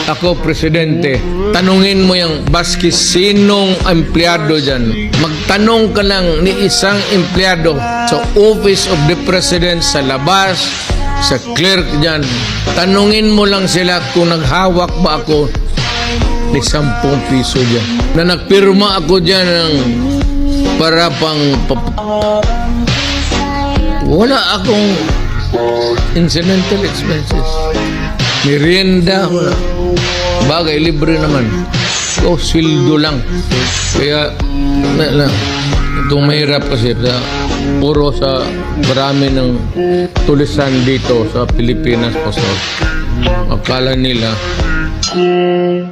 ako presidente, tanungin mo yung baski sinong empleyado dyan. Magtanong ka lang ni isang empleyado sa Office of the President, sa labas, sa clerk dyan. Tanungin mo lang sila kung naghawak ba ako ni 10 piso dyan. Na nagpirma ako dyan ng para wala akong incidental expenses. Merienda, wala. Bagay, libre naman. O, sweldo lang. Kaya, itong mahirap kasi puro sa marami ng tulisan dito sa Pilipinas. So, akala nila kung